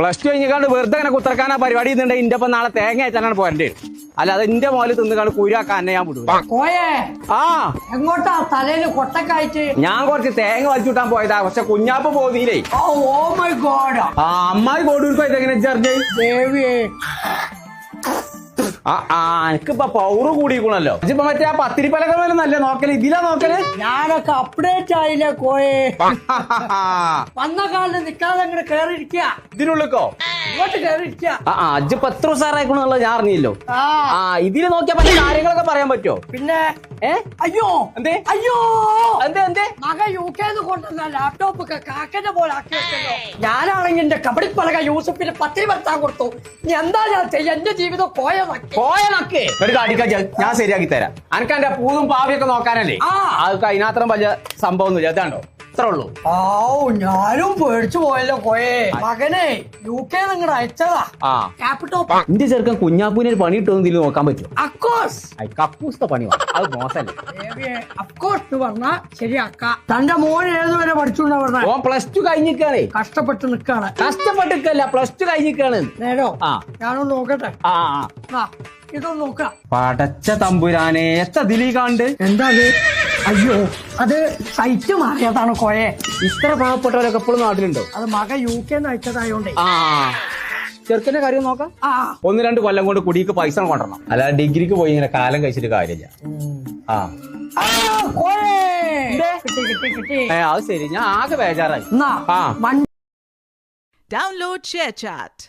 Plus two കഴിഞ്ഞാണ്ട് വെറുതെ അങ്ങനെ കുത്തറക്കാനാ പരിപാടി ചെയ്യുന്നുണ്ടെങ്കിൽ ഇന്റെ ഒപ്പം നാളെ തേങ്ങ അയച്ചാലാണ് പോരണ്ടേ. അല്ല അത് എന്റെ മോല് തിന്നുകാണ്ട് കുരാക്കാൻ എന്നെ ഞാൻ വിടൂ. പോയേ ആ എങ്ങോട്ടാ തലയില് കൊട്ടക്കായിട്ട്? ഞാൻ കുറച്ച് തേങ്ങ വലിച്ചുവിട്ടാൻ പോയതാ, പക്ഷെ കുഞ്ഞാപ്പ് പോന്നീലേ. Oh my God. ആ അമ്മായി കോടൂർക്ക് എങ്ങനെ ചർച്ച ദേവിയേ, എനിക്കിപ്പൊ പൗറ് കൂടിക്കണല്ലോ. ഇപ്പൊ മറ്റേ ആ പത്തിരിപ്പലകം നല്ല നോക്കല്, ഇതിലാ നോക്കല്. ഞാനൊക്കെ അപ്ഡേറ്റ് ആയില്ലേ കോയെ. വന്ന കാലിൽ നിക്കാതെ അങ്ങോട്ട് കേറിയിരിക്കുക. ഇതിനുള്ളിക്കോ ഇങ്ങോട്ട് കേറിയിരിക്കുക. അജിപ്പോ എത്ര ഉസാറായിക്കണെന്നുള്ളത് ഞാൻ അറിഞ്ഞില്ലോ. ഇതില് നോക്കിയാ പല കാര്യങ്ങളൊക്കെ പറയാൻ പറ്റുമോ? പിന്നെ അയ്യോ എന്തേ അയ്യോ എന്തേ എന്തേ മക യുകെന്ന് കൊണ്ടുവന്ന ലാപ്ടോപ്പ് ഒക്കെ കാക്കന്റെ പോലെ ആക്കി വെച്ചല്ലോ. ഞാനാണെങ്കിൽ എന്റെ കബഡിപ്പലക യൂസഫിന് പത്തിരി വരുത്താൻ കൊടുത്തു. ഇനി എന്താ ഞാൻ ചെയ്യാ? എന്റെ ജീവിതം പോയനൊക്കെ ഞാൻ ശരിയാക്കി തരാം. അനക്ക് എന്റെ പൂതും പാവിയൊക്കെ നോക്കാനല്ലേ. അതൊക്കെ അതിനകത്രം വലിയ സംഭവമൊന്നുമില്ല. അതാണ്ടോ ഇത്ര ഉള്ളൂ. ഞാനും പേടിച്ചു പോയല്ലോ കോയെ. മകനെ യുകെ നിങ്ങടെ അയച്ചതാ ലാപ്ടോപ്പ്. എന്റെ ചെറുക്കൻ കുഞ്ഞാപ്പൂനെ ഒരു പണി ഇട്ടൊന്നും ഇതിൽ നോക്കാൻ പറ്റും? കക്കൂസത്തെ പണി അത് മോശമല്ലേ. അഫ്കോഴ്സ് പറഞ്ഞാ ശരിയാക്ക. തന്റെ മോൻ ഏതുവരെ പഠിച്ചു പറഞ്ഞ? ഓൻ പ്ലസ് ടു കഴിഞ്ഞിക്കാണേ. കഷ്ടപ്പെട്ട് നിക്കാണ്. കഷ്ടപ്പെട്ടിക്കല്ല, പ്ലസ് ടു കഴിഞ്ഞിക്കാണ്. നേരോ ഞാനൊന്ന് നോക്കട്ടെ. ഇതൊന്ന് നോക്ക. പടച്ച തമ്പുരാനെ, എത്ര ദിലീ കാണ്ട്. എന്താ അത്? അയ്യോ അത് സൈറ്റ് മാറിയതാണ് കോയെ. ഇത്ര പാവപ്പെട്ടവരൊക്കെ എപ്പോഴും നാട്ടിലുണ്ടോ? അത് മക യുകെന്ന് അയച്ചതായോണ്ടേ. ചെറുക്കന്റെ കാര്യം നോക്കാം. 1-2 കൊല്ലം കൊണ്ട് കുടിക്ക് പൈസ കൊണ്ടുവരണം. അല്ലാതെ ഡിഗ്രിക്ക് പോയി ഇങ്ങനെ കാലം കഴിച്ചിട്ട് കാര്യമില്ല. അത് ശരി, ഞാൻ ആകെ ബേജാറായി. Download ShareChat.